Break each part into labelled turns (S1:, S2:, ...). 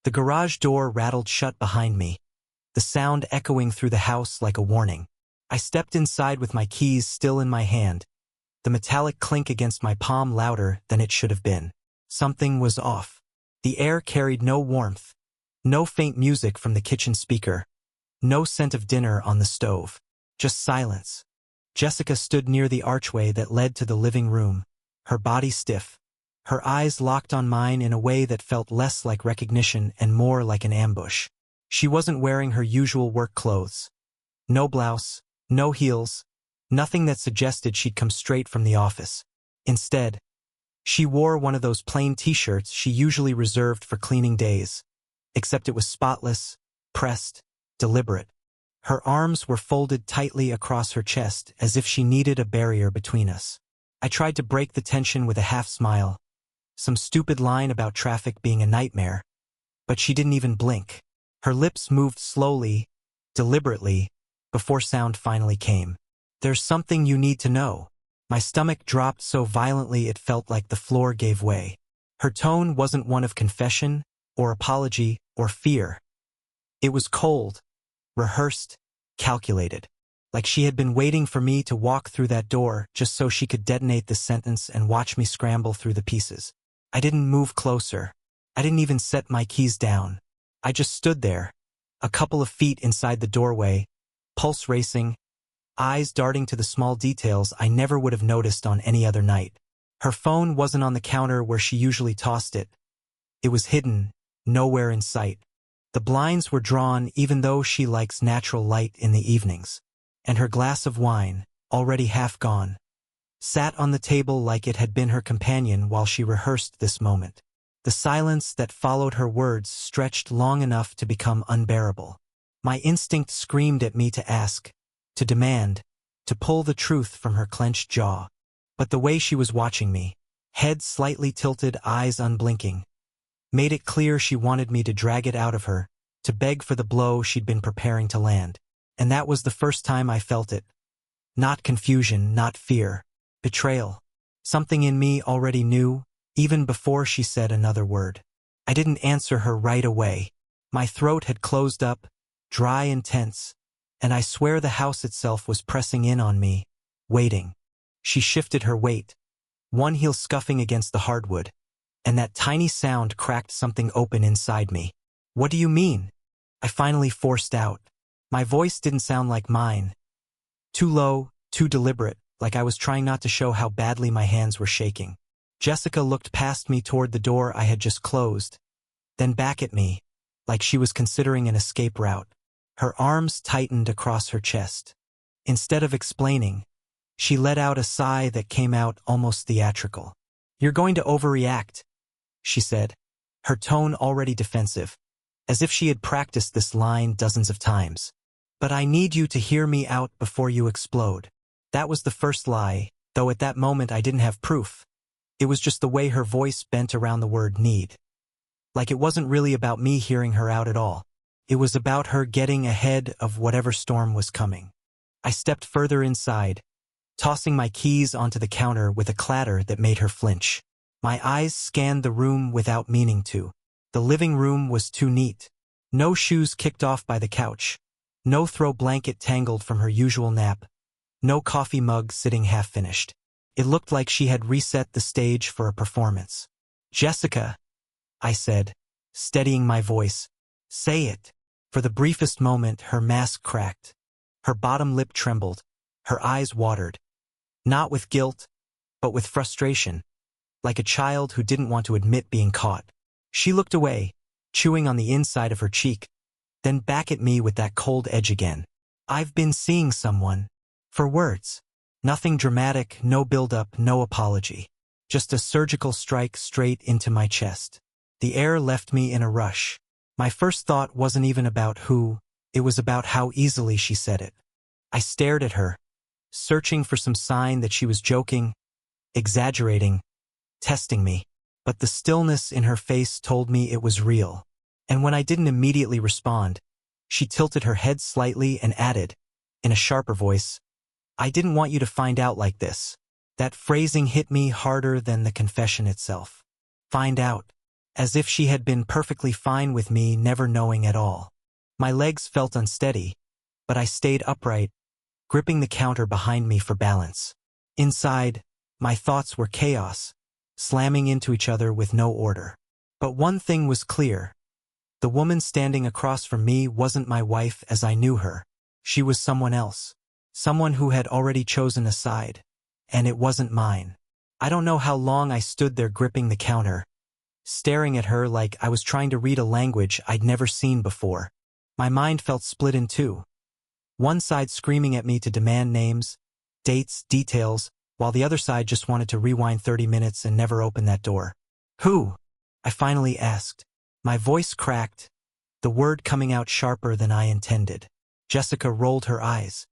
S1: The garage door rattled shut behind me, the sound echoing through the house like a warning. I stepped inside with my keys still in my hand, the metallic clink against my palm louder than it should have been. Something was off. The air carried no warmth, no faint music from the kitchen speaker, no scent of dinner on the stove, just silence. Jessica stood near the archway that led to the living room, her body stiff, her eyes locked on mine in a way that felt less like recognition and more like an ambush. She wasn't wearing her usual work clothes. No blouse, no heels, nothing that suggested she'd come straight from the office. Instead, she wore one of those plain t-shirts she usually reserved for cleaning days, except it was spotless, pressed, deliberate. Her arms were folded tightly across her chest as if she needed a barrier between us. I tried to break the tension with a half-smile, some stupid line about traffic being a nightmare, but she didn't even blink. Her lips moved slowly, deliberately, before sound finally came. "There's something you need to know." My stomach dropped so violently it felt like the floor gave way. Her tone wasn't one of confession, or apology, or fear. It was cold, rehearsed, calculated, like she had been waiting for me to walk through that door just so she could detonate the sentence and watch me scramble through the pieces. I didn't move closer. I didn't even set my keys down. I just stood there, a couple of feet inside the doorway, pulse racing, eyes darting to the small details I never would have noticed on any other night. Her phone wasn't on the counter where she usually tossed it. It was hidden, nowhere in sight. The blinds were drawn even though she likes natural light in the evenings. And her glass of wine, already half gone, sat on the table like it had been her companion while she rehearsed this moment. The silence that followed her words stretched long enough to become unbearable. My instinct screamed at me to ask, to demand, to pull the truth from her clenched jaw. But the way she was watching me, head slightly tilted, eyes unblinking, made it clear she wanted me to drag it out of her, to beg for the blow she'd been preparing to land. And that was the first time I felt it. Not confusion, not fear. Betrayal. Something in me already knew, even before she said another word. I didn't answer her right away. My throat had closed up, dry and tense, and I swear the house itself was pressing in on me, waiting. She shifted her weight, one heel scuffing against the hardwood, and that tiny sound cracked something open inside me. "What do you mean?" I finally forced out. My voice didn't sound like mine. Too low, too deliberate, like I was trying not to show how badly my hands were shaking. Jessica looked past me toward the door I had just closed, then back at me, like she was considering an escape route. Her arms tightened across her chest. Instead of explaining, she let out a sigh that came out almost theatrical. "You're going to overreact," she said, her tone already defensive, as if she had practiced this line dozens of times. "But I need you to hear me out before you explode." That was the first lie, though at that moment I didn't have proof. It was just the way her voice bent around the word need. Like it wasn't really about me hearing her out at all. It was about her getting ahead of whatever storm was coming. I stepped further inside, tossing my keys onto the counter with a clatter that made her flinch. My eyes scanned the room without meaning to. The living room was too neat. No shoes kicked off by the couch. No throw blanket tangled from her usual nap. No coffee mug sitting half-finished. It looked like she had reset the stage for a performance. "Jessica," I said, steadying my voice. "Say it." For the briefest moment, her mask cracked. Her bottom lip trembled. Her eyes watered. Not with guilt, but with frustration, like a child who didn't want to admit being caught. She looked away, chewing on the inside of her cheek, then back at me with that cold edge again. "I've been seeing someone." For words. Nothing dramatic, no build-up, no apology. Just a surgical strike straight into my chest. The air left me in a rush. My first thought wasn't even about who, it was about how easily she said it. I stared at her, searching for some sign that she was joking, exaggerating, testing me. But the stillness in her face told me it was real. And when I didn't immediately respond, she tilted her head slightly and added, in a sharper voice, "I didn't want you to find out like this." That phrasing hit me harder than the confession itself. Find out. as if she had been perfectly fine with me never knowing at all. My legs felt unsteady, but I stayed upright, gripping the counter behind me for balance. Inside, my thoughts were chaos, slamming into each other with no order. But one thing was clear. The woman standing across from me wasn't my wife as I knew her. She was someone else. Someone who had already chosen a side. And it wasn't mine. I don't know how long I stood there gripping the counter, staring at her like I was trying to read a language I'd never seen before. My mind felt split in two. One side screaming at me to demand names, dates, details, while the other side just wanted to rewind 30 minutes and never open that door. Who? I finally asked. My voice cracked, the word coming out sharper than I intended. Jessica rolled her eyes,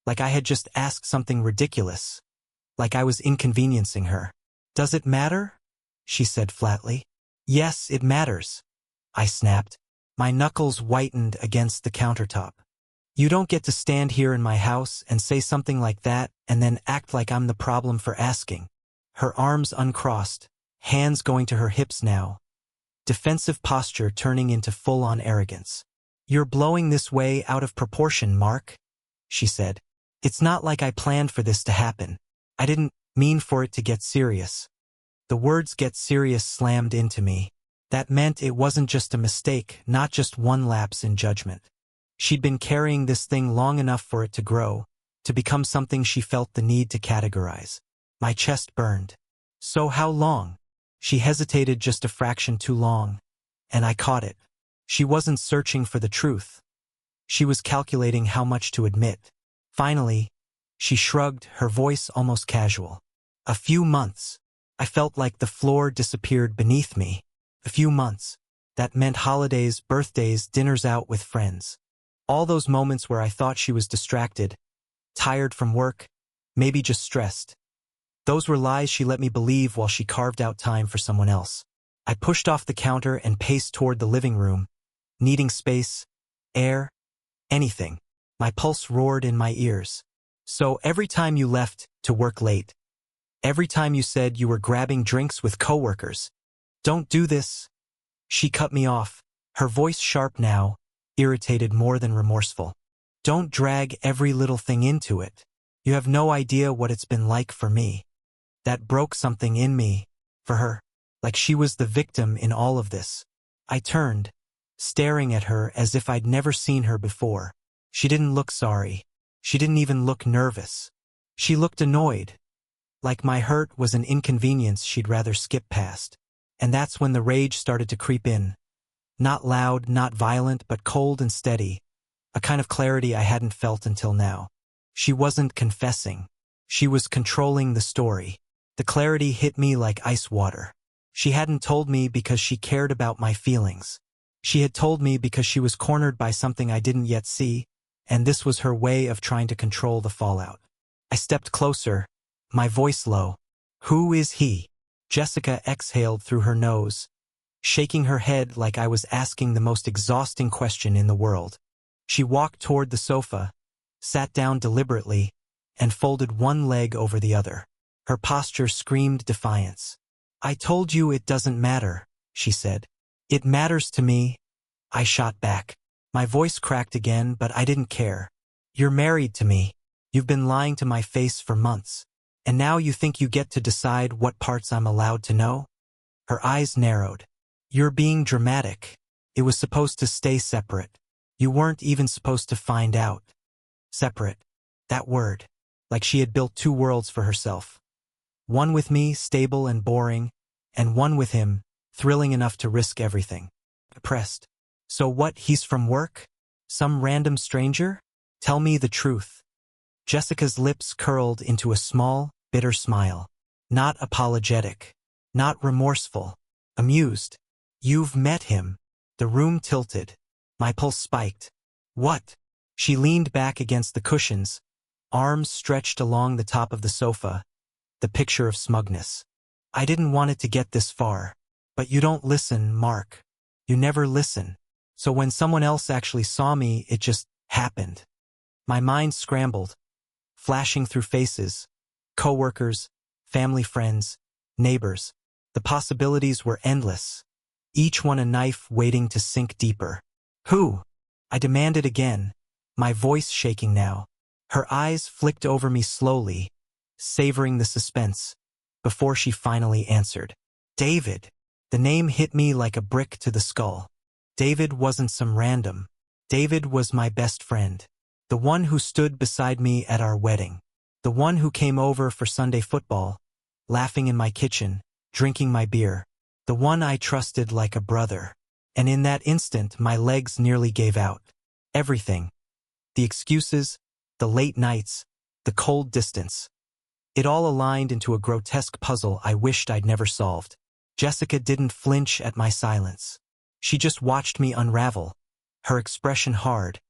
S1: like I had just asked something ridiculous, like I was inconveniencing her. Does it matter? She said flatly. Yes, it matters, I snapped. My knuckles whitened against the countertop. You don't get to stand here in my house and say something like that and then act like I'm the problem for asking. Her arms uncrossed, hands going to her hips now. Defensive posture turning into full-on arrogance. You're blowing this way out of proportion, Mark, she said. It's not like I planned for this to happen. I didn't mean for it to get serious. The words "get serious" slammed into me. That meant it wasn't just a mistake, not just one lapse in judgment. She'd been carrying this thing long enough for it to grow, to become something she felt the need to categorize. My chest burned. So how long? She hesitated just a fraction too long, and I caught it. She wasn't searching for the truth. She was calculating how much to admit. Finally, she shrugged, her voice almost casual. A few months. I felt like the floor disappeared beneath me. A few months. That meant holidays, birthdays, dinners out with friends. All those moments where I thought she was distracted, tired from work, maybe just stressed. Those were lies she let me believe while she carved out time for someone else. I pushed off the counter and paced toward the living room, needing space, air, anything. My pulse roared in my ears. So every time you left to work late, every time you said you were grabbing drinks with coworkers, don't do this. She cut me off, her voice sharp now, irritated more than remorseful. Don't drag every little thing into it. You have no idea what it's been like for me. That broke something in me, for her, like she was the victim in all of this. I turned, staring at her as if I'd never seen her before. She didn't look sorry. She didn't even look nervous. She looked annoyed, like my hurt was an inconvenience she'd rather skip past. And that's when the rage started to creep in. Not loud, not violent, but cold and steady, a kind of clarity I hadn't felt until now. She wasn't confessing. She was controlling the story. The clarity hit me like ice water. She hadn't told me because she cared about my feelings. She had told me because she was cornered by something I didn't yet see, and this was her way of trying to control the fallout. I stepped closer, my voice low. Who is he? Jessica exhaled through her nose, shaking her head like I was asking the most exhausting question in the world. She walked toward the sofa, sat down deliberately, and folded one leg over the other. Her posture screamed defiance. I told you it doesn't matter, she said. It matters to me, I shot back. My voice cracked again, but I didn't care. You're married to me. You've been lying to my face for months. And now you think you get to decide what parts I'm allowed to know? Her eyes narrowed. You're being dramatic. It was supposed to stay separate. You weren't even supposed to find out. Separate. That word. Like she had built two worlds for herself. One with me, stable and boring, and one with him, thrilling enough to risk everything. Depressed. So what, he's from work? Some random stranger? Tell me the truth. Jessica's lips curled into a small, bitter smile. Not apologetic. Not remorseful. Amused. You've met him. The room tilted. My pulse spiked. What? She leaned back against the cushions, arms stretched along the top of the sofa, the picture of smugness. I didn't want it to get this far. But you don't listen, Mark. You never listen. So when someone else actually saw me, it just happened. My mind scrambled, flashing through faces, coworkers, family friends, neighbors. The possibilities were endless, each one a knife waiting to sink deeper. Who? I demanded again, my voice shaking now. Her eyes flicked over me slowly, savoring the suspense, before she finally answered. David. The name hit me like a brick to the skull. David wasn't some random. David was my best friend. The one who stood beside me at our wedding. The one who came over for Sunday football, laughing in my kitchen, drinking my beer. The one I trusted like a brother. And in that instant, my legs nearly gave out. Everything. The excuses, the late nights, the cold distance. It all aligned into a grotesque puzzle I wished I'd never solved. Jessica didn't flinch at my silence. She just watched me unravel, her expression hard,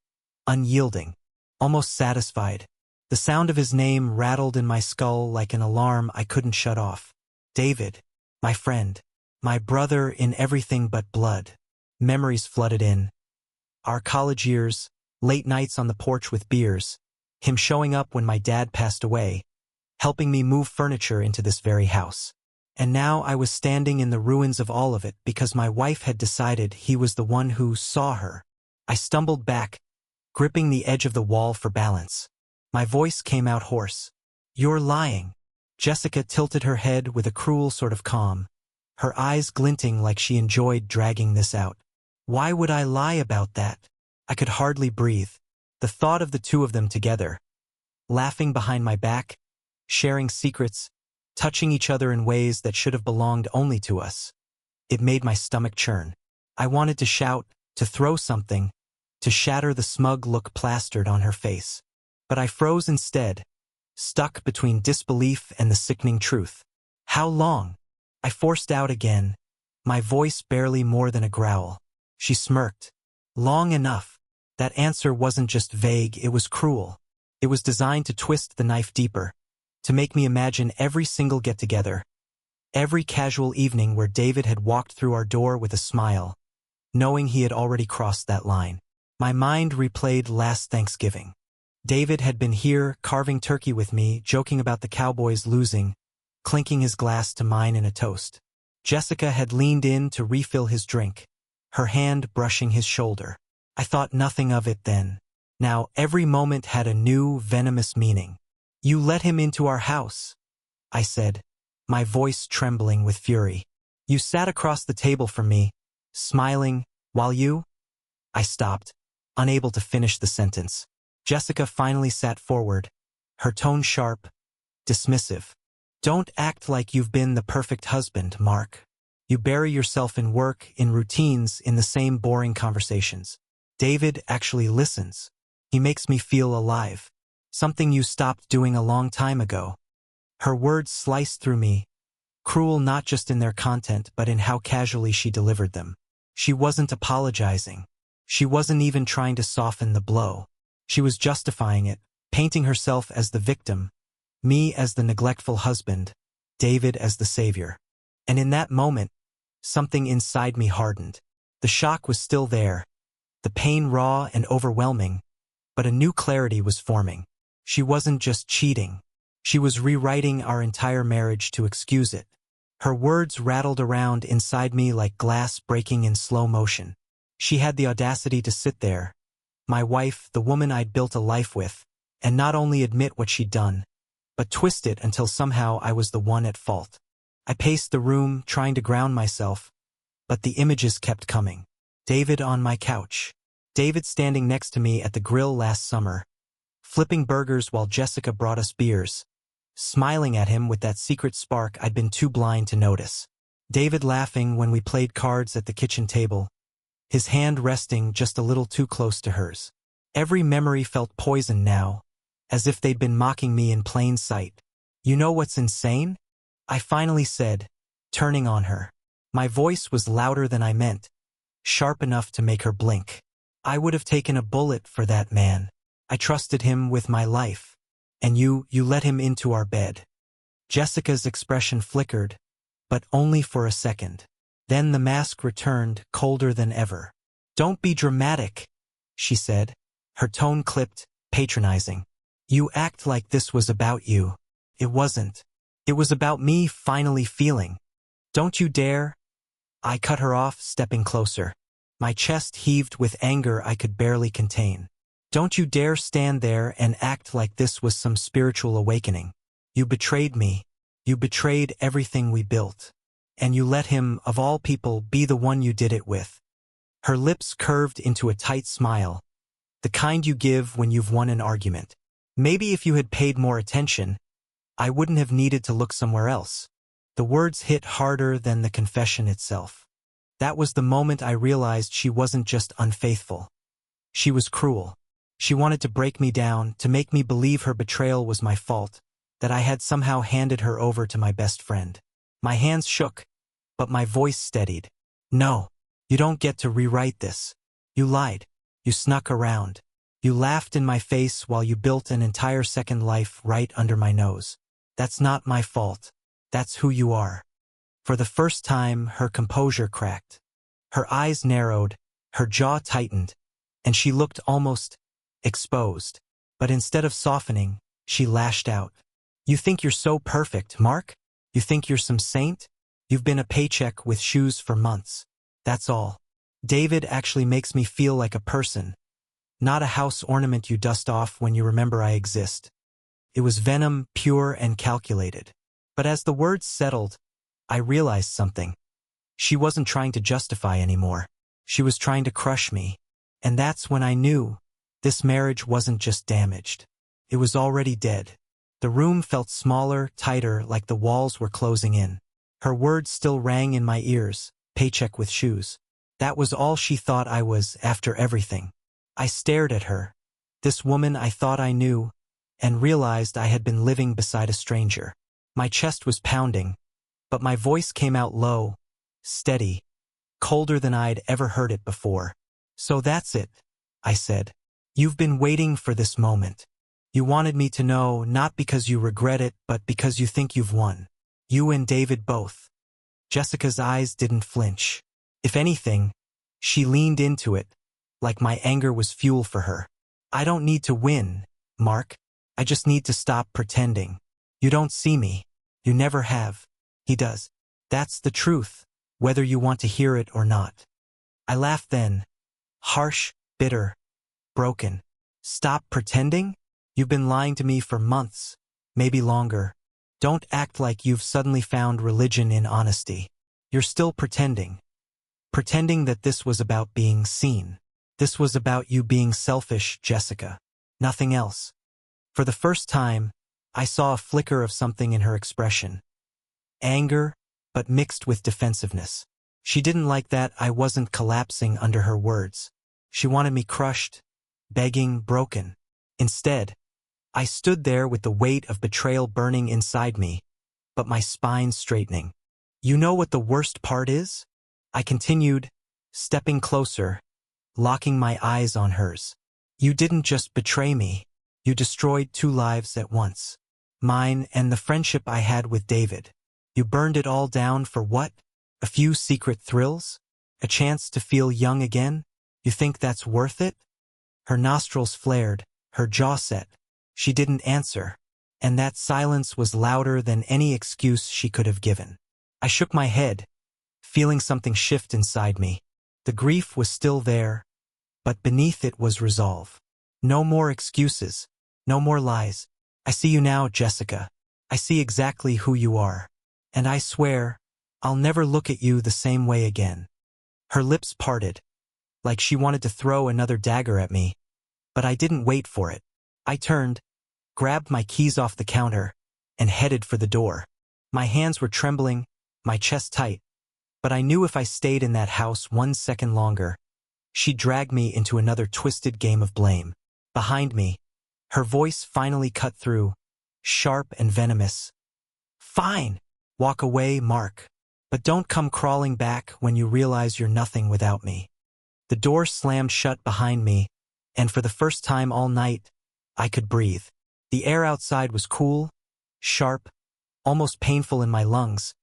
S1: unyielding, almost satisfied. The sound of his name rattled in my skull like an alarm I couldn't shut off. David, my friend, my brother in everything but blood. Memories flooded in. Our college years, late nights on the porch with beers, him showing up when my dad passed away, helping me move furniture into this very house. And now I was standing in the ruins of all of it because my wife had decided he was the one who saw her. I stumbled back, gripping the edge of the wall for balance. My voice came out hoarse. You're lying. Jessica tilted her head with a cruel sort of calm, her eyes glinting like she enjoyed dragging this out. Why would I lie about that? I could hardly breathe. The thought of the two of them together, laughing behind my back, sharing secrets, touching each other in ways that should have belonged only to us. It made my stomach churn. I wanted to shout, to throw something, to shatter the smug look plastered on her face. But I froze instead, stuck between disbelief and the sickening truth. How long? I forced out again, my voice barely more than a growl. She smirked. Long enough. That answer wasn't just vague, it was cruel. It was designed to twist the knife deeper, to make me imagine every single get-together, every casual evening where David had walked through our door with a smile, knowing he had already crossed that line. My mind replayed last Thanksgiving. David had been here, carving turkey with me, joking about the Cowboys losing, clinking his glass to mine in a toast. Jessica had leaned in to refill his drink, her hand brushing his shoulder. I thought nothing of it then. Now every moment had a new, venomous meaning. You let him into our house, I said, my voice trembling with fury. You sat across the table from me, smiling, while you... I stopped, unable to finish the sentence. Jessica finally sat forward, her tone sharp, dismissive. Don't act like you've been the perfect husband, Mark. You bury yourself in work, in routines, in the same boring conversations. David actually listens. He makes me feel alive. Something you stopped doing a long time ago. Her words sliced through me, cruel not just in their content but in how casually she delivered them. She wasn't apologizing. She wasn't even trying to soften the blow. She was justifying it, painting herself as the victim, me as the neglectful husband, David as the savior. And in that moment, something inside me hardened. The shock was still there, the pain raw and overwhelming, but a new clarity was forming. She wasn't just cheating. She was rewriting our entire marriage to excuse it. Her words rattled around inside me like glass breaking in slow motion. She had the audacity to sit there, my wife, the woman I'd built a life with, and not only admit what she'd done, but twist it until somehow I was the one at fault. I paced the room, trying to ground myself, but the images kept coming. David on my couch. David standing next to me at the grill last summer, flipping burgers while Jessica brought us beers, smiling at him with that secret spark I'd been too blind to notice. David laughing when we played cards at the kitchen table, his hand resting just a little too close to hers. Every memory felt poisoned now, as if they'd been mocking me in plain sight. You know what's insane? I finally said, turning on her. My voice was louder than I meant, sharp enough to make her blink. I would have taken a bullet for that man. I trusted him with my life. And you let him into our bed. Jessica's expression flickered, but only for a second. Then the mask returned, colder than ever. Don't be dramatic, she said, her tone clipped, patronizing. You act like this was about you. It wasn't. It was about me finally feeling. Don't you dare! I cut her off, stepping closer. My chest heaved with anger I could barely contain. Don't you dare stand there and act like this was some spiritual awakening. You betrayed me. You betrayed everything we built. And you let him, of all people, be the one you did it with. Her lips curved into a tight smile, the kind you give when you've won an argument. Maybe if you had paid more attention, I wouldn't have needed to look somewhere else. The words hit harder than the confession itself. That was the moment I realized she wasn't just unfaithful. She was cruel. She wanted to break me down, to make me believe her betrayal was my fault, that I had somehow handed her over to my best friend. My hands shook, but my voice steadied. No, you don't get to rewrite this. You lied. You snuck around. You laughed in my face while you built an entire second life right under my nose. That's not my fault. That's who you are. For the first time, her composure cracked. Her eyes narrowed, her jaw tightened, and she looked almost exposed. But instead of softening, she lashed out. You think you're so perfect, Mark? You think you're some saint? You've been a paycheck with shoes for months. That's all. David actually makes me feel like a person, not a house ornament you dust off when you remember I exist. It was venom, pure and calculated. But as the words settled, I realized something. She wasn't trying to justify anymore. She was trying to crush me. And that's when I knew this marriage wasn't just damaged. It was already dead. The room felt smaller, tighter, like the walls were closing in. Her words still rang in my ears, paycheck with shoes. That was all she thought I was after everything. I stared at her, this woman I thought I knew, and realized I had been living beside a stranger. My chest was pounding, but my voice came out low, steady, colder than I'd ever heard it before. So that's it, I said. You've been waiting for this moment. You wanted me to know, not because you regret it, but because you think you've won. You and David both. Jessica's eyes didn't flinch. If anything, she leaned into it, like my anger was fuel for her. I don't need to win, Mark. I just need to stop pretending. You don't see me. You never have. He does. That's the truth, whether you want to hear it or not. I laughed then. Harsh, bitter, broken. Stop pretending? You've been lying to me for months, maybe longer. Don't act like you've suddenly found religion in honesty. You're still pretending. Pretending that this was about being seen. This was about you being selfish, Jessica. Nothing else. For the first time, I saw a flicker of something in her expression. Anger, but mixed with defensiveness. She didn't like that I wasn't collapsing under her words. She wanted me crushed, begging, broken. Instead, I stood there with the weight of betrayal burning inside me, but my spine straightening. You know what the worst part is? I continued, stepping closer, locking my eyes on hers. You didn't just betray me. You destroyed 2 lives at once. Mine and the friendship I had with David. You burned it all down for what? A few secret thrills? A chance to feel young again? You think that's worth it? Her nostrils flared, her jaw set. She didn't answer, and that silence was louder than any excuse she could have given. I shook my head, feeling something shift inside me. The grief was still there, but beneath it was resolve. No more excuses, no more lies. I see you now, Jessica. I see exactly who you are. And I swear, I'll never look at you the same way again. Her lips parted, like she wanted to throw another dagger at me, but I didn't wait for it. I turned, grabbed my keys off the counter, and headed for the door. My hands were trembling, my chest tight, but I knew if I stayed in that house 1 second longer, she'd drag me into another twisted game of blame. Behind me, her voice finally cut through, sharp and venomous. Fine, walk away, Mark, but don't come crawling back when you realize you're nothing without me. The door slammed shut behind me, and for the first time all night, I could breathe. The air outside was cool, sharp, almost painful in my lungs,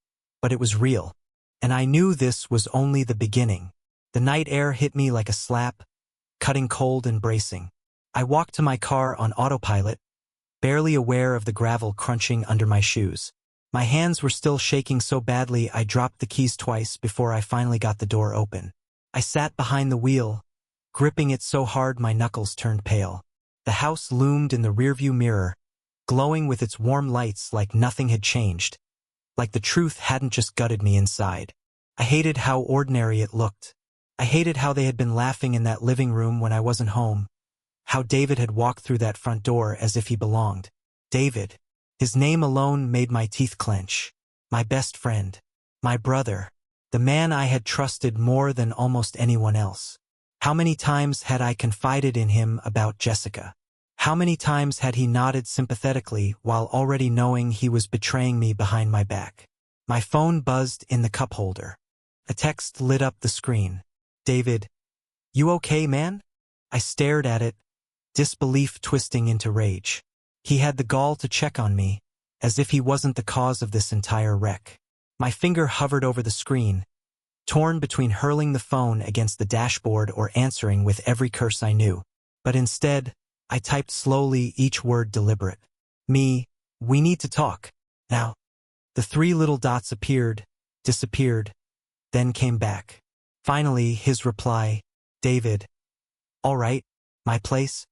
S1: but it was real. And I knew this was only the beginning. The night air hit me like a slap, cutting cold and bracing. I walked to my car on autopilot, barely aware of the gravel crunching under my shoes. My hands were still shaking so badly I dropped the keys twice before I finally got the door open. I sat behind the wheel, gripping it so hard my knuckles turned pale. The house loomed in the rearview mirror, glowing with its warm lights like nothing had changed, like the truth hadn't just gutted me inside. I hated how ordinary it looked. I hated how they had been laughing in that living room when I wasn't home, how David had walked through that front door as if he belonged. David. His name alone made my teeth clench. My best friend. My brother. The man I had trusted more than almost anyone else. How many times had I confided in him about Jessica? How many times had he nodded sympathetically while already knowing he was betraying me behind my back? My phone buzzed in the cup holder. A text lit up the screen. David, you okay, man? I stared at it, disbelief twisting into rage. He had the gall to check on me, as if he wasn't the cause of this entire wreck. My finger hovered over the screen, torn between hurling the phone against the dashboard or answering with every curse I knew. But instead, I typed slowly, each word deliberate. We need to talk. Now. The three little dots appeared, disappeared, then came back. Finally, his reply, David. All right, my place?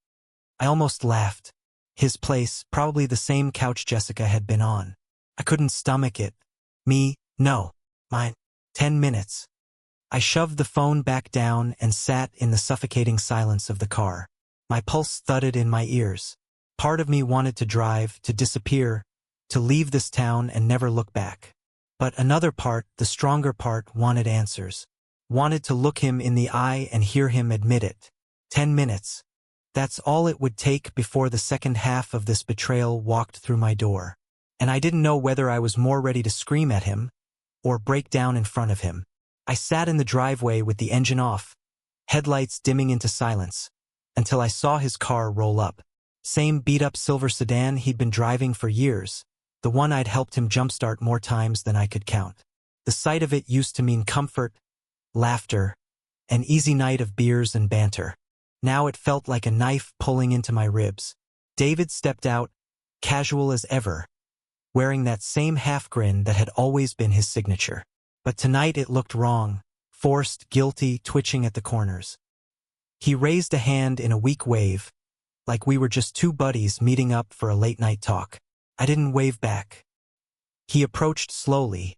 S1: I almost laughed. His place, probably the same couch Jessica had been on. I couldn't stomach it. No. Mine. 10 minutes. I shoved the phone back down and sat in the suffocating silence of the car. My pulse thudded in my ears. Part of me wanted to drive, to disappear, to leave this town and never look back. But another part, the stronger part, wanted answers. Wanted to look him in the eye and hear him admit it. 10 minutes. That's all it would take before the second half of this betrayal walked through my door. And I didn't know whether I was more ready to scream at him or break down in front of him. I sat in the driveway with the engine off, headlights dimming into silence, until I saw his car roll up. Same beat-up silver sedan he'd been driving for years, the one I'd helped him jumpstart more times than I could count. The sight of it used to mean comfort, laughter, an easy night of beers and banter. Now it felt like a knife pulling into my ribs. David stepped out, casual as ever, wearing that same half-grin that had always been his signature. But tonight it looked wrong, forced, guilty, twitching at the corners. He raised a hand in a weak wave, like we were just two buddies meeting up for a late-night talk. I didn't wave back. He approached slowly,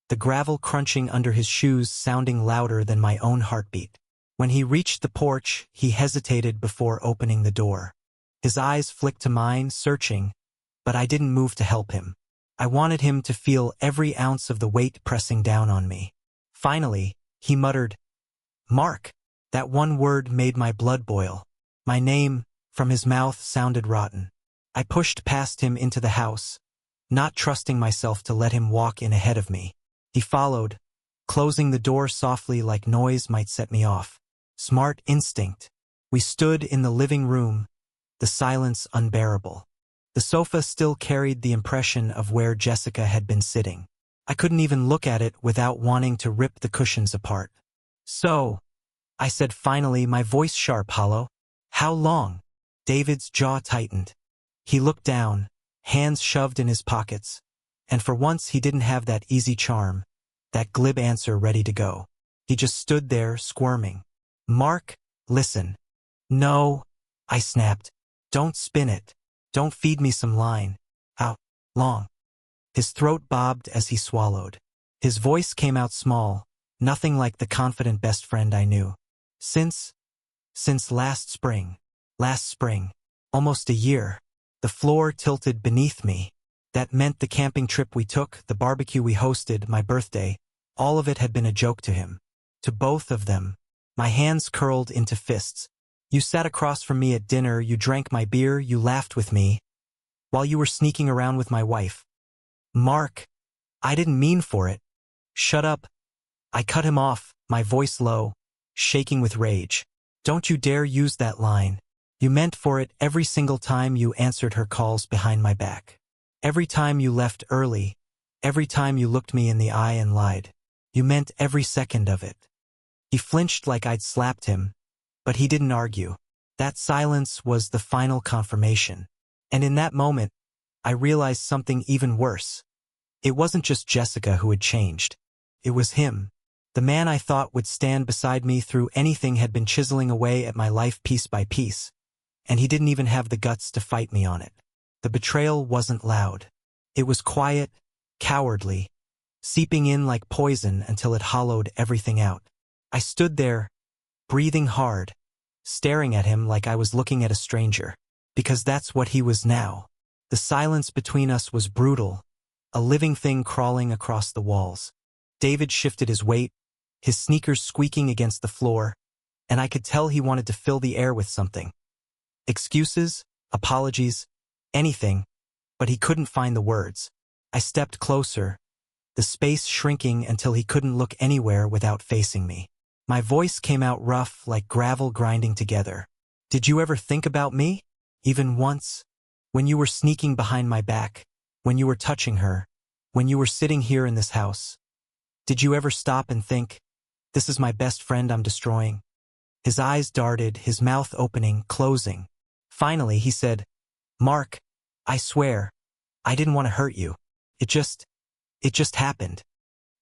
S1: the gravel crunching under his shoes sounding louder than my own heartbeat. When he reached the porch, he hesitated before opening the door. His eyes flicked to mine, searching, but I didn't move to help him. I wanted him to feel every ounce of the weight pressing down on me. Finally, he muttered, Mark. That one word made my blood boil. My name, from his mouth, sounded rotten. I pushed past him into the house, not trusting myself to let him walk in ahead of me. He followed, closing the door softly like noise might set me off. Smart instinct. We stood in the living room, the silence unbearable. The sofa still carried the impression of where Jessica had been sitting. I couldn't even look at it without wanting to rip the cushions apart. So, I said finally, my voice sharp, hollow. How long? David's jaw tightened. He looked down, hands shoved in his pockets, and for once he didn't have that easy charm, that glib answer ready to go. He just stood there, squirming. Mark, listen. No, I snapped. Don't spin it. Don't feed me some line. How long? His throat bobbed as he swallowed. His voice came out small, nothing like the confident best friend I knew. Since last spring. Last spring. Almost a year. The floor tilted beneath me. That meant the camping trip we took, the barbecue we hosted, my birthday, all of it had been a joke to him. To both of them. My hands curled into fists. You sat across from me at dinner, you drank my beer, you laughed with me, while you were sneaking around with my wife. Mark, I didn't mean for it. Shut up. I cut him off, my voice low, shaking with rage. Don't you dare use that line. You meant for it every single time you answered her calls behind my back. Every time you left early, every time you looked me in the eye and lied. You meant every second of it. He flinched like I'd slapped him, but he didn't argue. That silence was the final confirmation. And in that moment, I realized something even worse. It wasn't just Jessica who had changed. It was him. The man I thought would stand beside me through anything had been chiseling away at my life piece by piece, and he didn't even have the guts to fight me on it. The betrayal wasn't loud. It was quiet, cowardly, seeping in like poison until it hollowed everything out. I stood there, breathing hard, staring at him like I was looking at a stranger, because that's what he was now. The silence between us was brutal, a living thing crawling across the walls. David shifted his weight, his sneakers squeaking against the floor, and I could tell he wanted to fill the air with something. Excuses, apologies, anything, but he couldn't find the words. I stepped closer, the space shrinking until he couldn't look anywhere without facing me. My voice came out rough like gravel grinding together. Did you ever think about me? Even once? When you were sneaking behind my back, when you were touching her, when you were sitting here in this house? Did you ever stop and think, this is my best friend I'm destroying? His eyes darted, his mouth opening, closing. Finally, he said, Mark, I swear, I didn't want to hurt you. It just happened.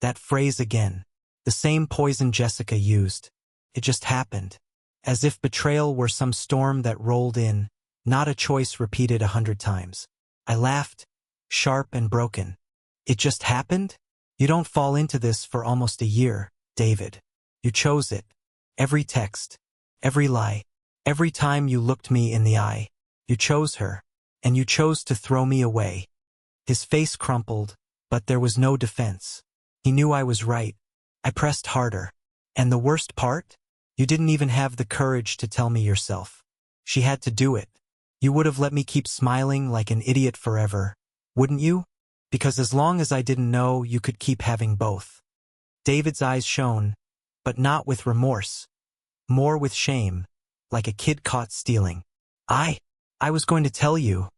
S1: That phrase again. The same poison Jessica used. It just happened. As if betrayal were some storm that rolled in, not a choice repeated 100 times. I laughed, sharp and broken. It just happened? You don't fall into this for almost a year, David. You chose it. Every text, every lie, every time you looked me in the eye. You chose her, and you chose to throw me away. His face crumpled, but there was no defense. He knew I was right. I pressed harder. And the worst part? You didn't even have the courage to tell me yourself. She had to do it. You would have let me keep smiling like an idiot forever, wouldn't you? Because as long as I didn't know, you could keep having both. David's eyes shone, but not with remorse. More with shame, like a kid caught stealing. I was going to tell you,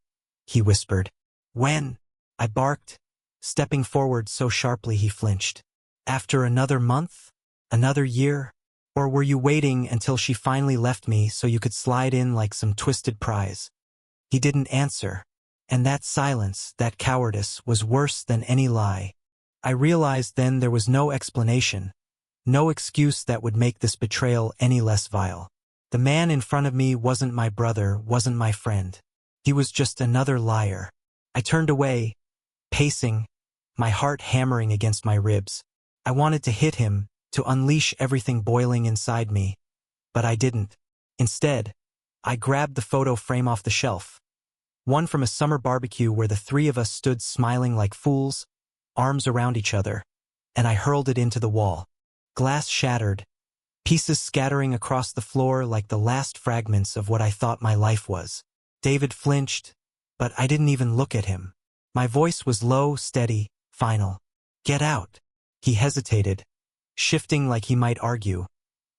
S1: he whispered. When? I barked, stepping forward so sharply he flinched. After another month? Another year? Or were you waiting until she finally left me so you could slide in like some twisted prize? He didn't answer, and that silence, that cowardice, was worse than any lie. I realized then there was no explanation, no excuse that would make this betrayal any less vile. The man in front of me wasn't my brother, wasn't my friend. He was just another liar. I turned away, pacing, my heart hammering against my ribs. I wanted to hit him, to unleash everything boiling inside me, but I didn't. Instead, I grabbed the photo frame off the shelf. One from a summer barbecue where the three of us stood smiling like fools, arms around each other, and I hurled it into the wall. Glass shattered, pieces scattering across the floor like the last fragments of what I thought my life was. David flinched, but I didn't even look at him. My voice was low, steady, final. Get out. He hesitated, shifting like he might argue,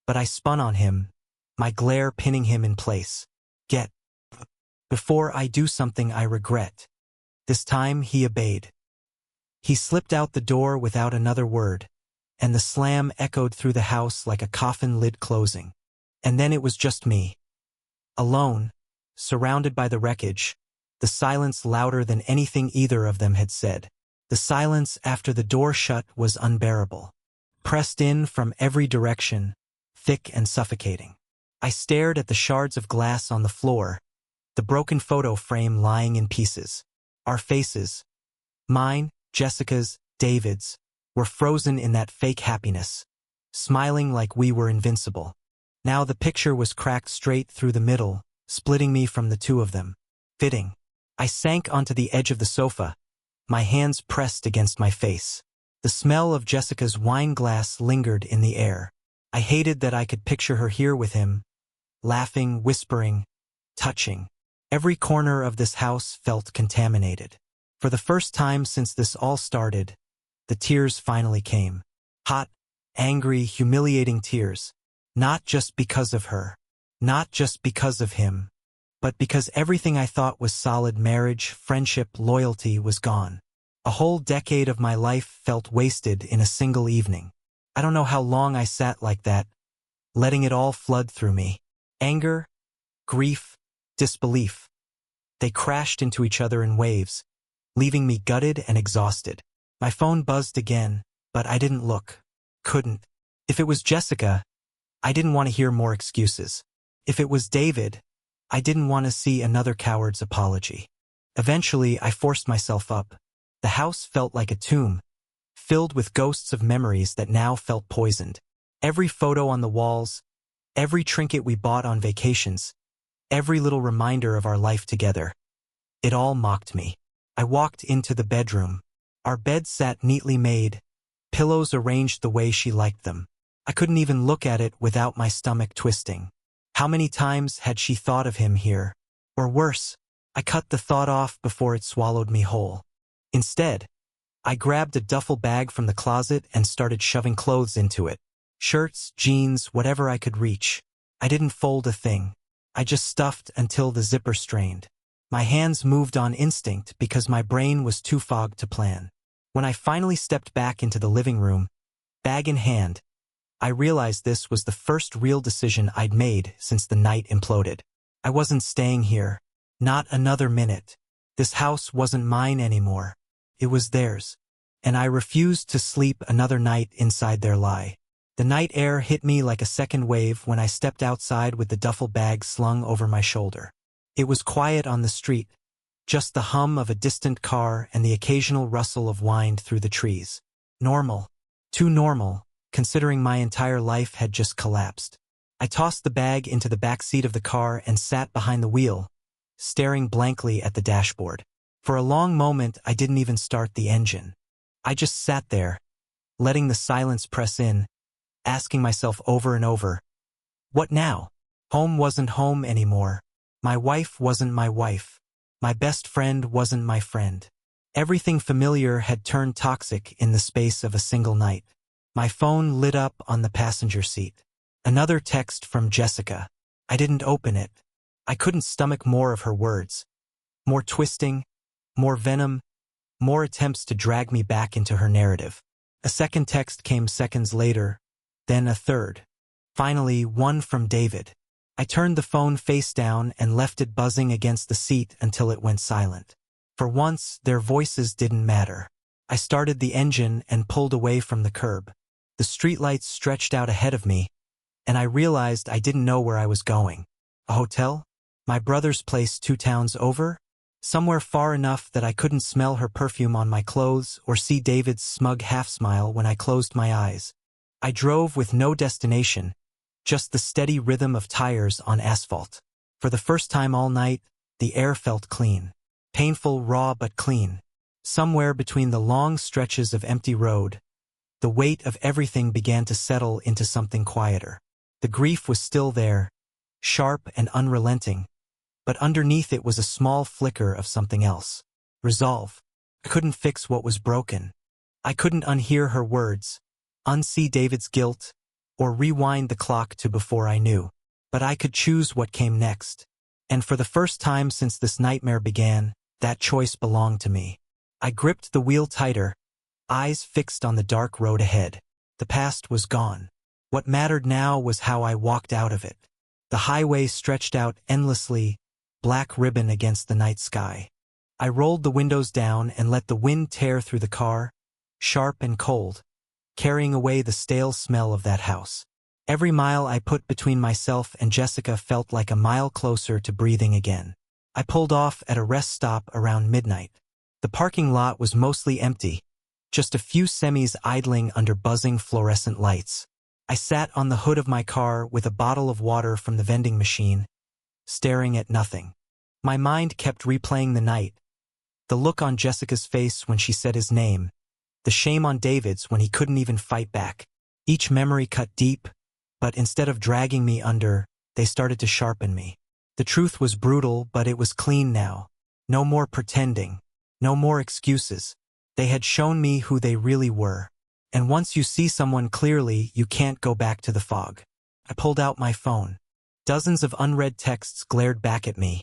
S1: but I spun on him, my glare pinning him in place. Get. Before I do something I regret. This time he obeyed. He slipped out the door without another word, and the slam echoed through the house like a coffin lid closing. And then it was just me. Alone, surrounded by the wreckage, the silence louder than anything either of them had said. The silence after the door shut was unbearable. Pressed in from every direction, thick and suffocating. I stared at the shards of glass on the floor, the broken photo frame lying in pieces. Our faces, mine, Jessica's, David's, were frozen in that fake happiness, smiling like we were invincible. Now the picture was cracked straight through the middle, splitting me from the two of them. Fitting. I sank onto the edge of the sofa, my hands pressed against my face. The smell of Jessica's wine glass lingered in the air. I hated that I could picture her here with him, laughing, whispering, touching. Every corner of this house felt contaminated. For the first time since this all started, the tears finally came. Hot, angry, humiliating tears. Not just because of her. Not just because of him. But because everything I thought was solid marriage, friendship, loyalty was gone. A whole decade of my life felt wasted in a single evening. I don't know how long I sat like that, letting it all flood through me. Anger, grief, disbelief. They crashed into each other in waves, leaving me gutted and exhausted. My phone buzzed again, but I didn't look. Couldn't. If it was Jessica, I didn't want to hear more excuses. If it was David, I didn't want to see another coward's apology. Eventually, I forced myself up. The house felt like a tomb, filled with ghosts of memories that now felt poisoned. Every photo on the walls, every trinket we bought on vacations, every little reminder of our life together. It all mocked me. I walked into the bedroom. Our bed sat neatly made, pillows arranged the way she liked them. I couldn't even look at it without my stomach twisting. How many times had she thought of him here? Or worse, I cut the thought off before it swallowed me whole. Instead, I grabbed a duffel bag from the closet and started shoving clothes into it. Shirts, jeans, whatever I could reach. I didn't fold a thing. I just stuffed until the zipper strained. My hands moved on instinct because my brain was too fogged to plan. When I finally stepped back into the living room, bag in hand, I realized this was the first real decision I'd made since the night imploded. I wasn't staying here. Not another minute. This house wasn't mine anymore. It was theirs. And I refused to sleep another night inside their lie. The night air hit me like a second wave when I stepped outside with the duffel bag slung over my shoulder. It was quiet on the street, just the hum of a distant car and the occasional rustle of wind through the trees. Normal. Too normal, considering my entire life had just collapsed. I tossed the bag into the back seat of the car and sat behind the wheel, staring blankly at the dashboard. For a long moment, I didn't even start the engine. I just sat there, letting the silence press in, asking myself over and over, what now? Home wasn't home anymore. My wife wasn't my wife. My best friend wasn't my friend. Everything familiar had turned toxic in the space of a single night. My phone lit up on the passenger seat. Another text from Jessica. I didn't open it. I couldn't stomach more of her words. More twisting, more venom, more attempts to drag me back into her narrative. A second text came seconds later, then a third. Finally, one from David. I turned the phone face down and left it buzzing against the seat until it went silent. For once, their voices didn't matter. I started the engine and pulled away from the curb. The streetlights stretched out ahead of me, and I realized I didn't know where I was going. A hotel? My brother's place 2 towns over? Somewhere far enough that I couldn't smell her perfume on my clothes or see David's smug half-smile when I closed my eyes. I drove with no destination, just the steady rhythm of tires on asphalt. For the first time all night, the air felt clean. Painful, raw, but clean. Somewhere between the long stretches of empty road, the weight of everything began to settle into something quieter. The grief was still there, sharp and unrelenting, but underneath it was a small flicker of something else. Resolve. I couldn't fix what was broken. I couldn't unhear her words, unsee David's guilt, or rewind the clock to before I knew. But I could choose what came next. And for the first time since this nightmare began, that choice belonged to me. I gripped the wheel tighter, eyes fixed on the dark road ahead. The past was gone. What mattered now was how I walked out of it. The highway stretched out endlessly, black ribbon against the night sky. I rolled the windows down and let the wind tear through the car, sharp and cold, carrying away the stale smell of that house. Every mile I put between myself and Jessica felt like a mile closer to breathing again. I pulled off at a rest stop around midnight. The parking lot was mostly empty, just a few semis idling under buzzing fluorescent lights. I sat on the hood of my car with a bottle of water from the vending machine, staring at nothing. My mind kept replaying the night, the look on Jessica's face when she said his name, the shame on David's when he couldn't even fight back. Each memory cut deep, but instead of dragging me under, they started to sharpen me. The truth was brutal, but it was clean now. No more pretending, no more excuses. They had shown me who they really were. And once you see someone clearly, you can't go back to the fog. I pulled out my phone. Dozens of unread texts glared back at me.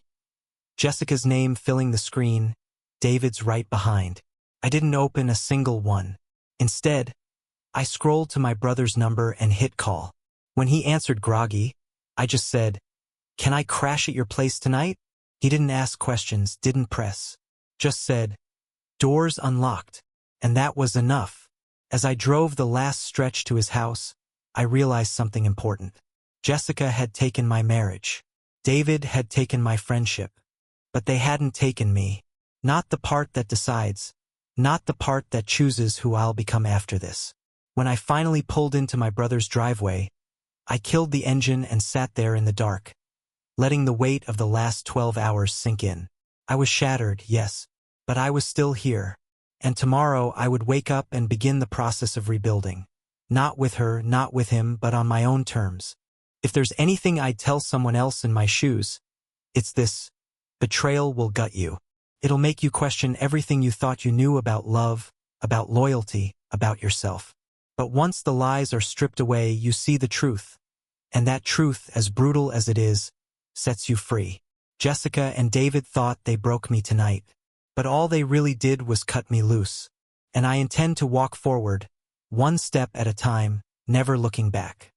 S1: Jessica's name filling the screen, David's right behind. I didn't open a single one. Instead, I scrolled to my brother's number and hit call. When he answered groggy, I just said, "Can I crash at your place tonight?" He didn't ask questions, didn't press. Just said, "Doors unlocked." And that was enough. As I drove the last stretch to his house, I realized something important. Jessica had taken my marriage. David had taken my friendship. But they hadn't taken me. Not the part that decides. Not the part that chooses who I'll become after this. When I finally pulled into my brother's driveway, I killed the engine and sat there in the dark, letting the weight of the last 12 hours sink in. I was shattered, yes, but I was still here. And tomorrow I would wake up and begin the process of rebuilding. Not with her, not with him, but on my own terms. If there's anything I'd tell someone else in my shoes, it's this: betrayal will gut you. It'll make you question everything you thought you knew about love, about loyalty, about yourself. But once the lies are stripped away, you see the truth. And that truth, as brutal as it is, sets you free. Jessica and David thought they broke me tonight, but all they really did was cut me loose. And I intend to walk forward, one step at a time, never looking back.